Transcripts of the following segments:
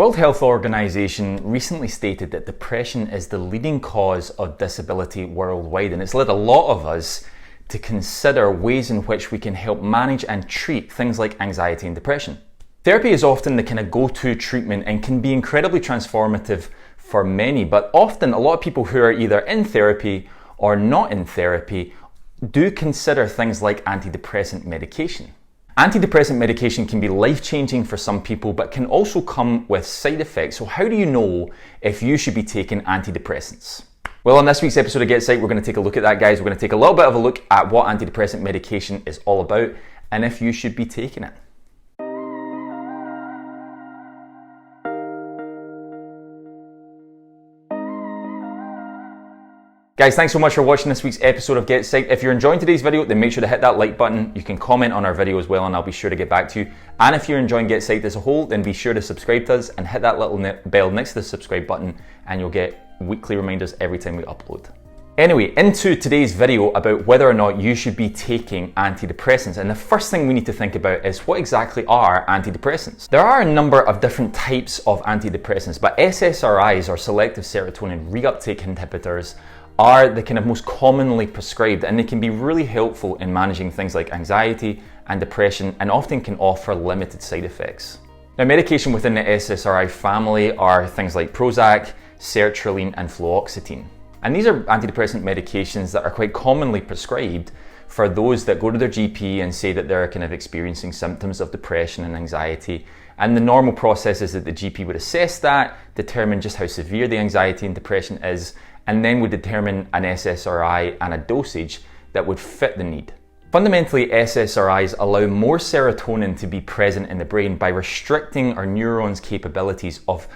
World Health Organization recently stated that depression is the leading cause of disability worldwide, and it's led a lot of us to consider ways in which we can help manage and treat things like anxiety and depression. Therapy is often the kind of go-to treatment and can be incredibly transformative for many, but often a lot of people who are either in therapy or not in therapy do consider things like antidepressant medication. Antidepressant medication can be life-changing for some people, but can also come with side effects. So how do you know if you should be taking antidepressants? Well, on this week's episode of GetPsyched, we're going to take a look at that, guys. We're going to take a little bit of a look at what antidepressant medication is all about and if you should be taking it. Guys, thanks so much for watching this week's episode of GetPsyched. If you're enjoying today's video, then make sure to hit that like button. You can comment on our video as well, and I'll be sure to get back to you. And if you're enjoying GetPsyched as a whole, then be sure to subscribe to us and hit that little bell next to the subscribe button, and you'll get weekly reminders every time we upload. Anyway, into today's video about whether or not you should be taking antidepressants. And the first thing we need to think about is what exactly are antidepressants? There are a number of different types of antidepressants, but SSRIs, or selective serotonin reuptake inhibitors, are the kind of most commonly prescribed, and they can be really helpful in managing things like anxiety and depression, and often can offer limited side effects. Now, medication within the SSRI family are things like Prozac, sertraline, and fluoxetine. And these are antidepressant medications that are quite commonly prescribed for those that go to their GP and say that they're kind of experiencing symptoms of depression and anxiety. And the normal process is that the GP would assess that, determine just how severe the anxiety and depression is, and then would determine an SSRI and a dosage that would fit the need. Fundamentally, SSRIs allow more serotonin to be present in the brain by restricting our neurons' capabilities of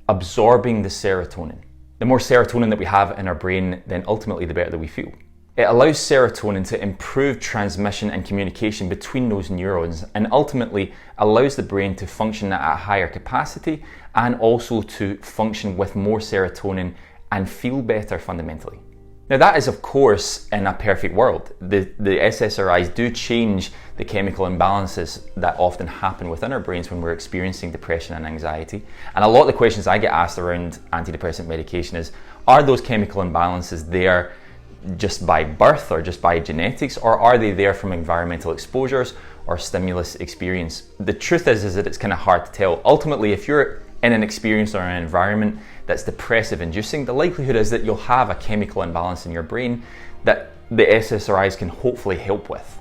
absorbing the serotonin. The more serotonin that we have in our brain, then ultimately the better that we feel. It allows serotonin to improve transmission and communication between those neurons, and ultimately allows the brain to function at a higher capacity and also to function with more serotonin and feel better fundamentally. Now, that is of course in a perfect world. The SSRIs do change the chemical imbalances that often happen within our brains when we're experiencing depression and anxiety. And a lot of the questions I get asked around antidepressant medication is, are those chemical imbalances there just by birth or just by genetics, or are they there from environmental exposures or stimulus experience? The truth is that it's kind of hard to tell. Ultimately, if you're in an experience or an environment that's depressive inducing, the likelihood is that you'll have a chemical imbalance in your brain that the SSRIs can hopefully help with.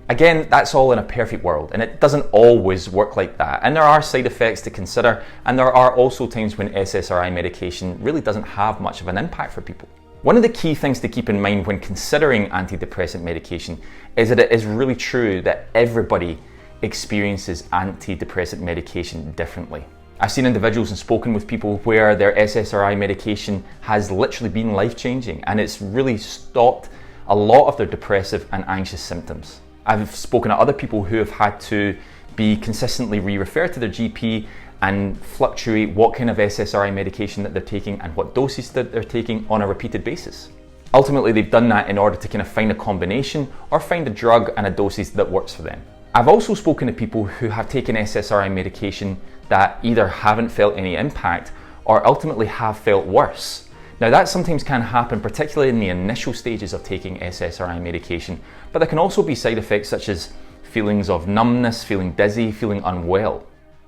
Again, that's all in a perfect world, and it doesn't always work like that. And there are side effects to consider, and there are also times when SSRI medication really doesn't have much of an impact for people. One of the key things to keep in mind when considering antidepressant medication is that it is really true that everybody experiences antidepressant medication differently. I've seen individuals and spoken with people where their SSRI medication has literally been life-changing, and it's really stopped a lot of their depressive and anxious symptoms. I've spoken to other people who have had to be consistently re-referred to their GP and fluctuate what kind of SSRI medication that they're taking and what doses that they're taking on a repeated basis. Ultimately, they've done that in order to kind of find a combination or find a drug and a dosage that works for them. I've also spoken to people who have taken SSRI medication that either haven't felt any impact or ultimately have felt worse. Now, that sometimes can happen, particularly in the initial stages of taking SSRI medication, but there can also be side effects such as feelings of numbness, feeling dizzy, feeling unwell.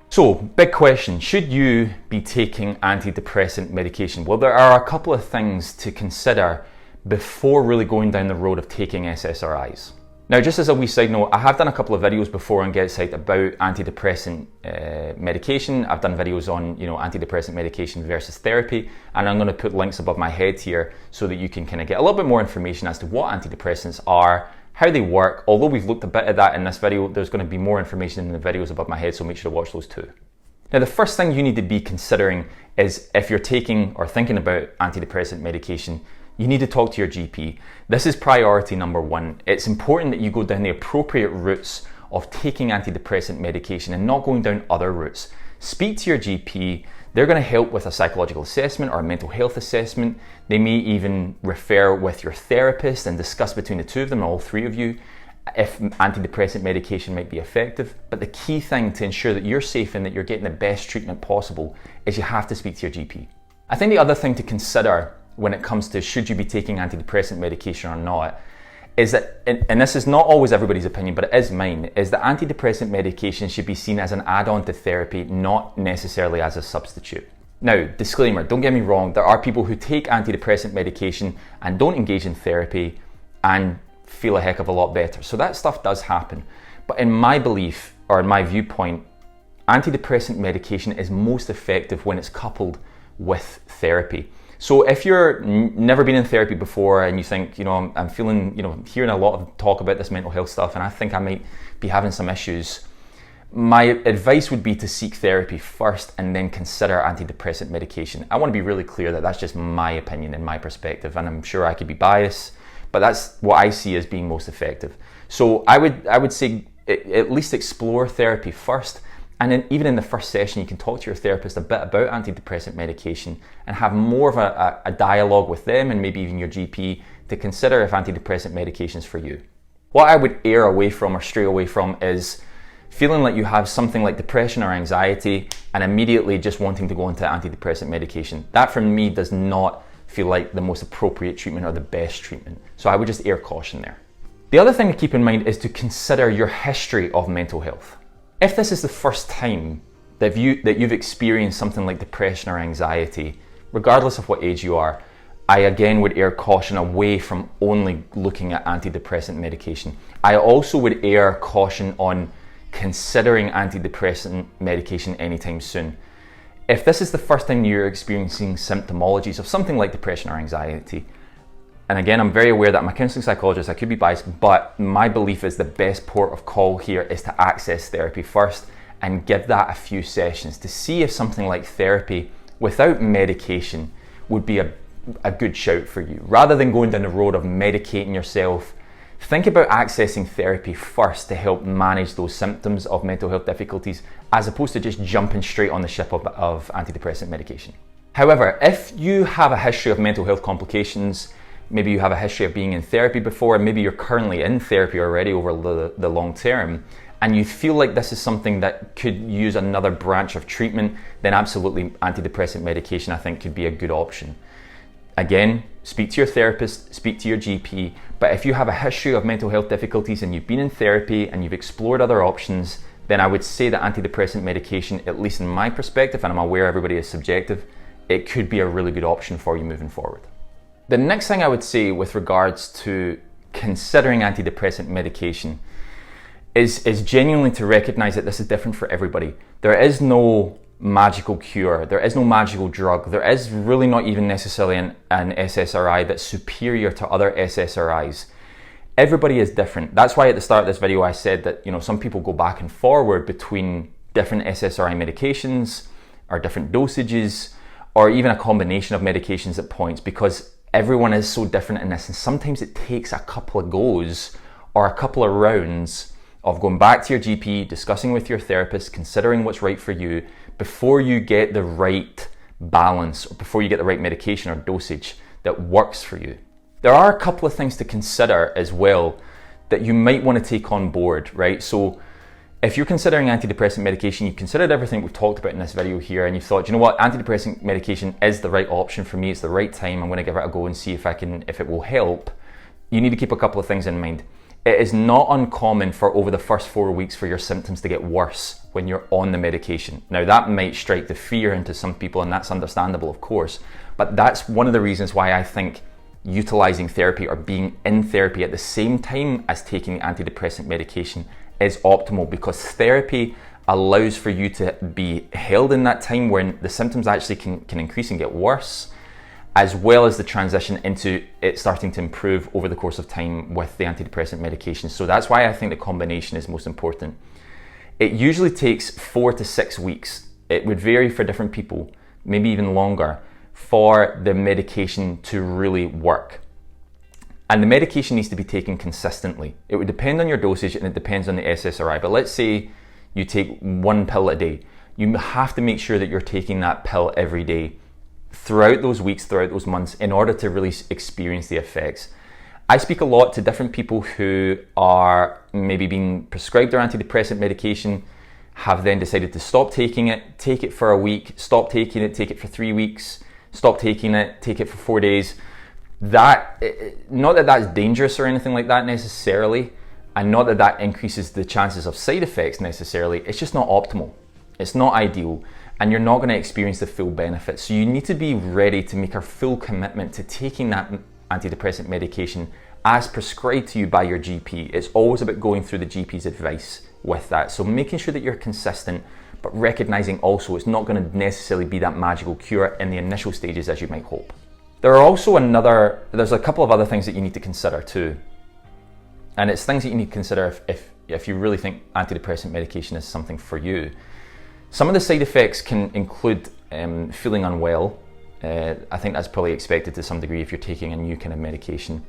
So, big question, should you be taking antidepressant medication? Well, there are a couple of things to consider before really going down the road of taking SSRIs. Now, just as a wee side note, I have done a couple of videos before on GetPsyched about antidepressant medication. I've done videos on, antidepressant medication versus therapy, and I'm going to put links above my head here so that you can kind of get a little bit more information as to what antidepressants are, how they work. Although we've looked a bit at that in this video, there's going to be more information in the videos above my head, so make sure to watch those too. Now, the first thing you need to be considering is if you're taking or thinking about antidepressant medication, you need to talk to your GP. This is priority number one. It's important that you go down the appropriate routes of taking antidepressant medication and not going down other routes. Speak to your GP. They're going to help with a psychological assessment or a mental health assessment. They may even refer with your therapist and discuss between the two of them, all three of you, if antidepressant medication might be effective. But the key thing to ensure that you're safe and that you're getting the best treatment possible is you have to speak to your GP. I think the other thing to consider when it comes to should you be taking antidepressant medication or not is that, and this is not always everybody's opinion, but it is mine, is that antidepressant medication should be seen as an add-on to therapy, not necessarily as a substitute. Now, disclaimer, don't get me wrong, there are people who take antidepressant medication and don't engage in therapy and feel a heck of a lot better. So that stuff does happen. But in my belief, or in my viewpoint, antidepressant medication is most effective when it's coupled with therapy. So if you're never been in therapy before and you think, I'm feeling, hearing a lot of talk about this mental health stuff and I think I might be having some issues, my advice would be to seek therapy first and then consider antidepressant medication. I want to be really clear that that's just my opinion and my perspective, and I'm sure I could be biased, but that's what I see as being most effective. So I would say at least explore therapy first. And then even in the first session, you can talk to your therapist a bit about antidepressant medication and have more of a dialogue with them and maybe even your GP to consider if antidepressant medication is for you. What I would err away from or stray away from is feeling like you have something like depression or anxiety and immediately just wanting to go into antidepressant medication. That for me does not feel like the most appropriate treatment or the best treatment. So I would just err caution there. The other thing to keep in mind is to consider your history of mental health. If this is the first time that you've experienced something like depression or anxiety, regardless of what age you are, I again would err caution away from only looking at antidepressant medication. I also would err caution on considering antidepressant medication anytime soon. If this is the first time you're experiencing symptomologies of something like depression or anxiety, and again, I'm very aware that I'm a counselling psychologist, I could be biased, but my belief is the best port of call here is to access therapy first and give that a few sessions to see if something like therapy without medication would be a good shout for you. Rather than going down the road of medicating yourself, think about accessing therapy first to help manage those symptoms of mental health difficulties as opposed to just jumping straight on the ship of antidepressant medication. However, if you have a history of mental health complications, maybe you have a history of being in therapy before, and maybe you're currently in therapy already over the long term, and you feel like this is something that could use another branch of treatment, then absolutely antidepressant medication I think could be a good option. Again, speak to your therapist, speak to your GP, but if you have a history of mental health difficulties and you've been in therapy and you've explored other options, then I would say that antidepressant medication, at least in my perspective, and I'm aware everybody is subjective, it could be a really good option for you moving forward. The next thing I would say with regards to considering antidepressant medication is genuinely to recognize that this is different for everybody. There is no magical cure, there is no magical drug, there is really not even necessarily an SSRI that's superior to other SSRIs. Everybody is different. That's why at the start of this video I said that some people go back and forward between different SSRI medications or different dosages or even a combination of medications at points, because everyone is so different in this, and sometimes it takes a couple of goes or a couple of rounds of going back to your GP, discussing with your therapist, considering what's right for you before you get the right balance or before you get the right medication or dosage that works for you. There are a couple of things to consider as well that you might want to take on board, right? So if you're considering antidepressant medication, you've considered everything we've talked about in this video here, and you've thought, you know what, antidepressant medication is the right option for me, it's the right time, I'm going to give it a go and see if it will help. You need to keep a couple of things in mind. It is not uncommon for over the first 4 weeks for your symptoms to get worse when you're on the medication. Now that might strike the fear into some people, and that's understandable, of course, but that's one of the reasons why I think utilizing therapy or being in therapy at the same time as taking antidepressant medication is optimal, because therapy allows for you to be held in that time when the symptoms actually can increase and get worse, as well as the transition into it starting to improve over the course of time with the antidepressant medication. So that's why I think the combination is most important. It usually takes 4 to 6 weeks. It would vary for different people, maybe even longer, for the medication to really work. And the medication needs to be taken consistently. It would depend on your dosage and it depends on the SSRI. But let's say you take 1 pill a day. You have to make sure that you're taking that pill every day throughout those weeks, throughout those months, in order to really experience the effects. I speak a lot to different people who are maybe being prescribed their antidepressant medication, have then decided to stop taking it, take it for a week, stop taking it, take it for 3 weeks, stop taking it, take it for 4 days. Not that that's dangerous or anything like that necessarily, and not that that increases the chances of side effects necessarily. It's just not optimal. It's not ideal, and you're not going to experience the full benefits. So you need to be ready to make a full commitment to taking that antidepressant medication as prescribed to you by your GP. It's always about going through the GP's advice with that. So making sure that you're consistent, but recognizing also it's not going to necessarily be that magical cure in the initial stages as you might hope. There's a couple of other things that you need to consider too. And it's things that you need to consider if you really think antidepressant medication is something for you. Some of the side effects can include feeling unwell. I think that's probably expected to some degree if you're taking a new kind of medication.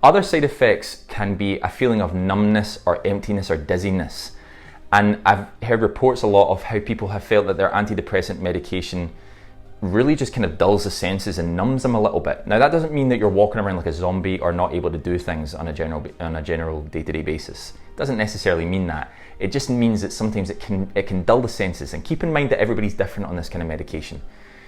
Other side effects can be a feeling of numbness or emptiness or dizziness. And I've heard reports a lot of how people have felt that their antidepressant medication really just kind of dulls the senses and numbs them a little bit. Now that doesn't mean that you're walking around like a zombie or not able to do things on a general day-to-day basis. It doesn't necessarily mean that. It just means that sometimes it can dull the senses, and keep in mind that everybody's different on this kind of medication.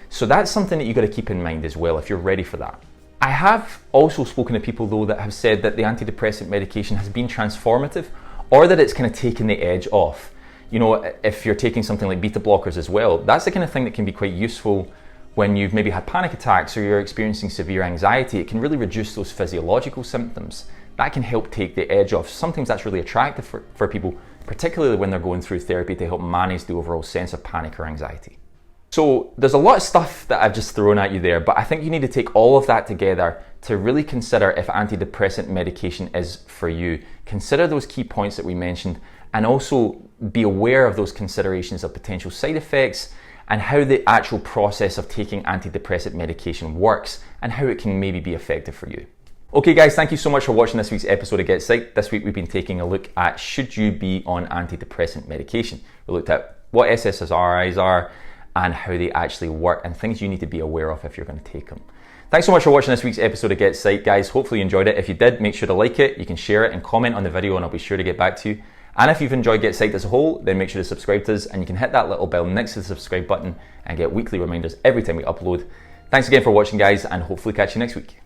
So that's something that you got to keep in mind as well if you're ready for that. I have also spoken to people though that have said that the antidepressant medication has been transformative, or that it's kind of taken the edge off. You know, if you're taking something like beta blockers as well, that's the kind of thing that can be quite useful when you've maybe had panic attacks or you're experiencing severe anxiety. It can really reduce those physiological symptoms. That can help take the edge off. Sometimes that's really attractive for people, particularly when they're going through therapy to help manage the overall sense of panic or anxiety. So there's a lot of stuff that I've just thrown at you there, but I think you need to take all of that together to really consider if antidepressant medication is for you. Consider those key points that we mentioned, and also be aware of those considerations of potential side effects and how the actual process of taking antidepressant medication works and how it can maybe be effective for you. Okay guys, thank you so much for watching this week's episode of GetPsyched. This week we've been taking a look at should you be on antidepressant medication. We looked at what SSRIs are and how they actually work and things you need to be aware of if you're going to take them. Thanks so much for watching this week's episode of GetPsyched, guys. Hopefully you enjoyed it. If you did, make sure to like it, you can share it and comment on the video and I'll be sure to get back to you. And if you've enjoyed GetPsyched as a whole, then make sure to subscribe to us, and you can hit that little bell next to the subscribe button and get weekly reminders every time we upload. Thanks again for watching, guys, and hopefully catch you next week.